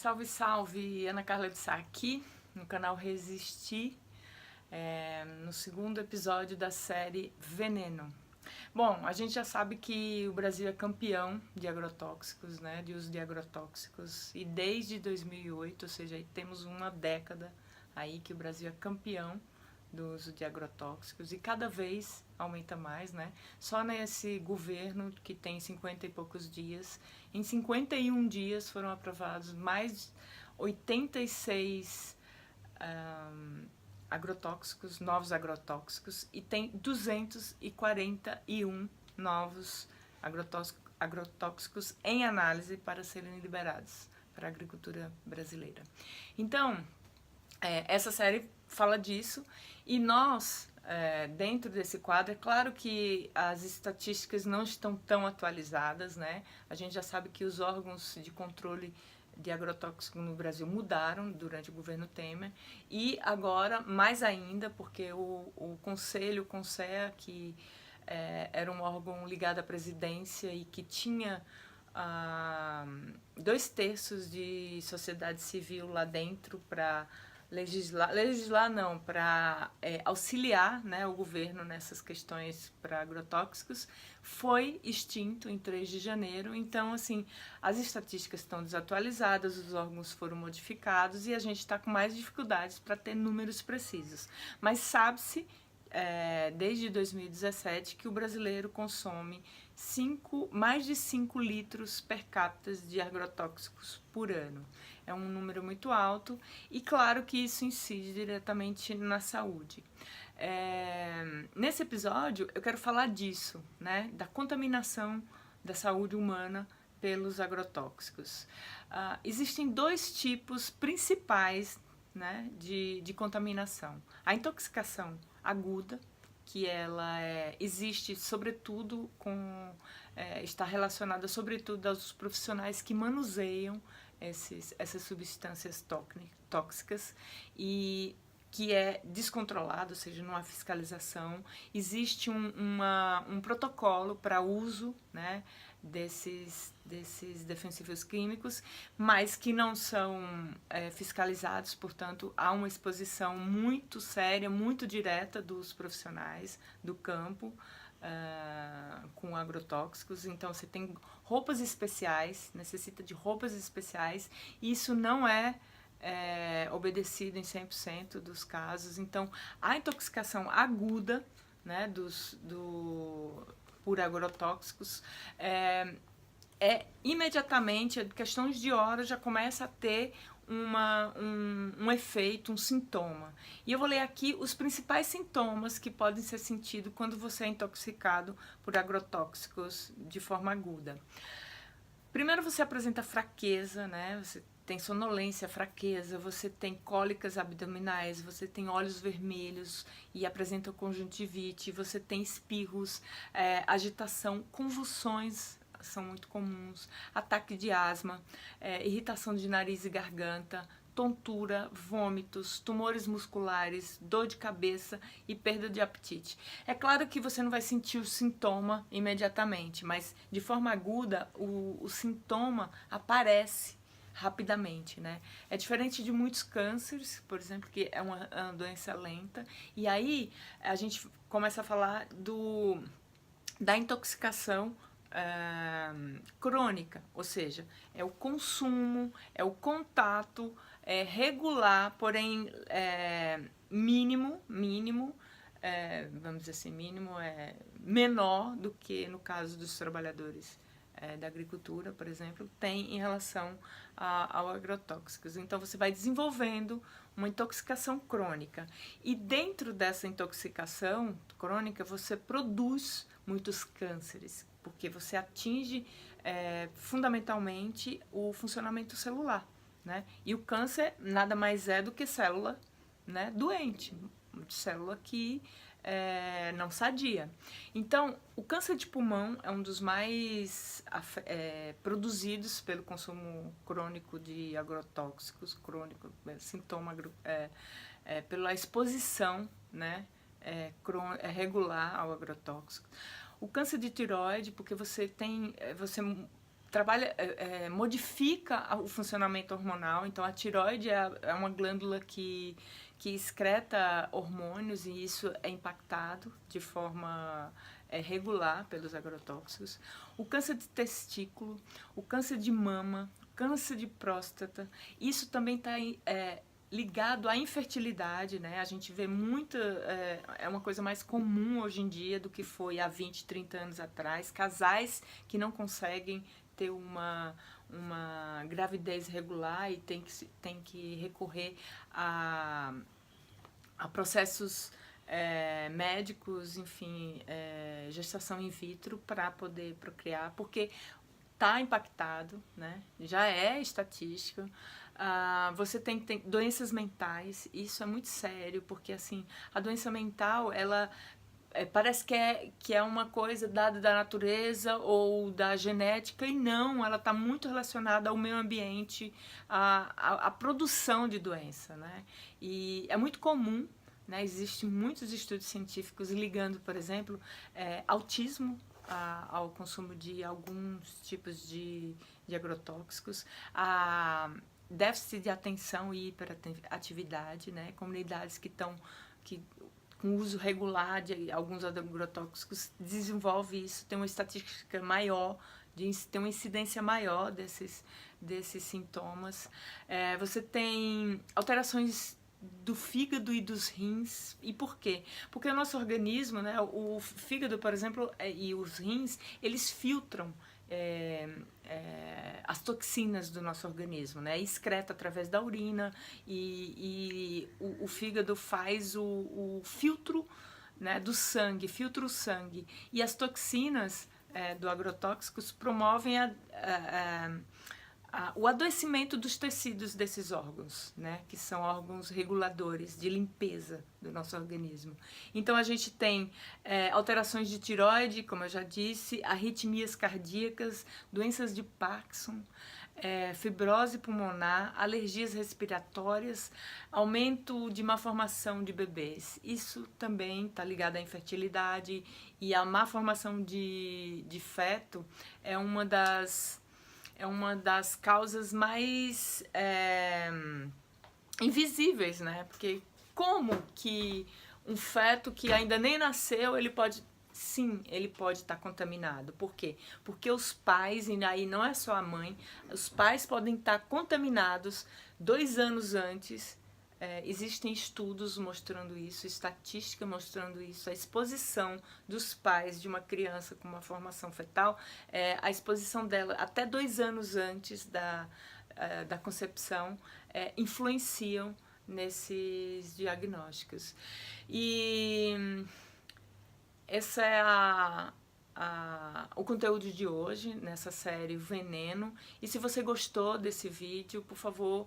Salve, salve! Ana Carla de Sá aqui, no canal Resistir, no segundo episódio da série Veneno. Bom, a gente já sabe que o Brasil é campeão de agrotóxicos, né, de uso de agrotóxicos, e desde 2008, ou seja, aí temos uma década aí que o Brasil é campeão do uso de agrotóxicos e cada vez aumenta mais, né? Só nesse governo que tem 50 e poucos dias, em 51 dias foram aprovados mais 86 agrotóxicos, novos agrotóxicos, e tem 241 novos agrotóxicos em análise para serem liberados para a agricultura brasileira. Então, essa série fala disso e nós, dentro desse quadro, é claro que as estatísticas não estão tão atualizadas, né? A gente já sabe que os órgãos de controle de agrotóxico no Brasil mudaram durante o governo Temer e agora mais ainda porque o Conselho, o CONSEA, que era um órgão ligado à presidência e que tinha 2/3 de sociedade civil lá dentro para legislar não, para auxiliar, né, o governo nessas questões para agrotóxicos, foi extinto em 3 de janeiro. Então, assim, as estatísticas estão desatualizadas, os órgãos foram modificados e a gente está com mais dificuldades para ter números precisos. Mas sabe-se, desde 2017, que o brasileiro consome mais de 5 litros per capita de agrotóxicos por ano. É um número muito alto e claro que isso incide diretamente na saúde. Nesse episódio eu quero falar disso, né, da contaminação da saúde humana pelos agrotóxicos. Existem 2 tipos principais, né, de contaminação. A intoxicação aguda, que ela existe sobretudo está relacionada sobretudo aos profissionais que manuseiam essas substâncias tóxicas e que é descontrolado, ou seja, não há fiscalização. Existe um protocolo para uso, né, desses defensivos químicos, mas que não são fiscalizados, portanto, há uma exposição muito séria, muito direta dos profissionais do campo com agrotóxicos. Então, você tem roupas especiais, necessita de roupas especiais, e isso não é obedecido em 100% dos casos. Então, a intoxicação aguda, né, por agrotóxicos imediatamente, questões de horas, já começa a ter um efeito, um sintoma. E eu vou ler aqui os principais sintomas que podem ser sentidos quando você é intoxicado por agrotóxicos de forma aguda. Primeiro, você apresenta fraqueza, né? Você tem sonolência, fraqueza, você tem cólicas abdominais, você tem olhos vermelhos e apresenta conjuntivite, você tem espirros, agitação, convulsões são muito comuns, ataque de asma, irritação de nariz e garganta, tontura, vômitos, tumores musculares, dor de cabeça e perda de apetite. É claro que você não vai sentir o sintoma imediatamente, mas de forma aguda o sintoma aparece rapidamente, né? É diferente de muitos cânceres, por exemplo, que é uma doença lenta, e aí a gente começa a falar da intoxicação crônica, ou seja, é o consumo, é o contato regular, porém mínimo, vamos dizer assim, mínimo menor do que no caso dos trabalhadores da agricultura, por exemplo, tem em relação ao agrotóxicos. Então você vai desenvolvendo uma intoxicação crônica e dentro dessa intoxicação crônica você produz muitos cânceres, porque você atinge fundamentalmente o funcionamento celular, né? E o câncer nada mais é do que célula, né, doente, célula que não sadia. Então, o câncer de pulmão é um dos mais produzidos pelo consumo crônico de agrotóxicos, sintoma pela exposição, né, regular ao agrotóxico. O câncer de tireoide, porque você modifica o funcionamento hormonal. Então, a tireoide é uma glândula que excreta hormônios, e isso é impactado de forma regular pelos agrotóxicos. O câncer de testículo, o câncer de mama, o câncer de próstata, isso também está ligado à infertilidade, né? A gente vê muita, é uma coisa mais comum hoje em dia do que foi há 20, 30 anos atrás, casais que não conseguem ter uma gravidez regular e tem que recorrer a processos médicos, enfim, gestação in vitro para poder procriar, porque está impactado, né? Já é estatístico. Você tem doenças mentais, isso é muito sério, porque assim, a doença mental, ela parece que é uma coisa dada da natureza ou da genética, e não, ela está muito relacionada ao meio ambiente, à produção de doença, né? E é muito comum, né? Existem muitos estudos científicos ligando, por exemplo, autismo ao consumo de alguns tipos de agrotóxicos, a déficit de atenção e hiperatividade, né? Comunidades com uso regular de alguns agrotóxicos desenvolve isso, tem uma estatística maior, tem uma incidência maior desses sintomas. Você tem alterações do fígado e dos rins. E por quê? Porque o nosso organismo, né, o fígado, por exemplo, e os rins, eles filtram as toxinas do nosso organismo, né? Excreta através da urina, e o fígado faz o filtro, né, do sangue, filtra o sangue. E as toxinas do agrotóxicos promovem o adoecimento dos tecidos desses órgãos, né, que são órgãos reguladores de limpeza do nosso organismo. Então a gente tem alterações de tireoide, como eu já disse, arritmias cardíacas, doenças de Parkinson, fibrose pulmonar, alergias respiratórias, aumento de má formação de bebês. Isso também está ligado à infertilidade, e a má formação de feto é uma das causas mais invisíveis, né? Porque como que um feto que ainda nem nasceu, ele pode estar contaminado. Por quê? Porque os pais, e aí não é só a mãe, os pais podem estar contaminados 2 anos antes. Existem estudos mostrando isso, estatística mostrando isso, a exposição dos pais de uma criança com uma formação fetal, a exposição dela até 2 anos antes da concepção, influenciam nesses diagnósticos. E esse é o conteúdo de hoje, nessa série Veneno. E se você gostou desse vídeo, por favor,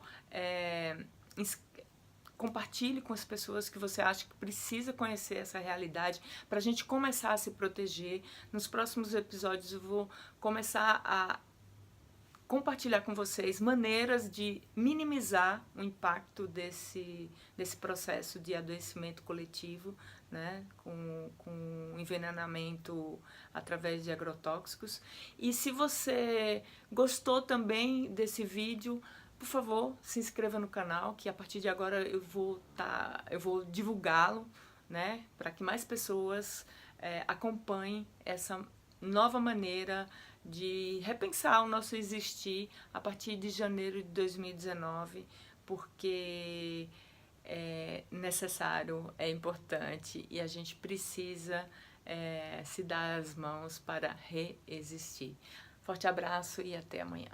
compartilhe com as pessoas que você acha que precisa conhecer essa realidade, para a gente começar a se proteger. Nos próximos episódios eu vou começar a compartilhar com vocês maneiras de minimizar o impacto desse processo de adoecimento coletivo, né, com envenenamento através de agrotóxicos. E se você gostou também desse vídeo, por favor, se inscreva no canal, que a partir de agora eu vou divulgá-lo, né, para que mais pessoas acompanhem essa nova maneira de repensar o nosso existir a partir de janeiro de 2019, porque é necessário, é importante, e a gente precisa se dar as mãos para reexistir. Forte abraço e até amanhã.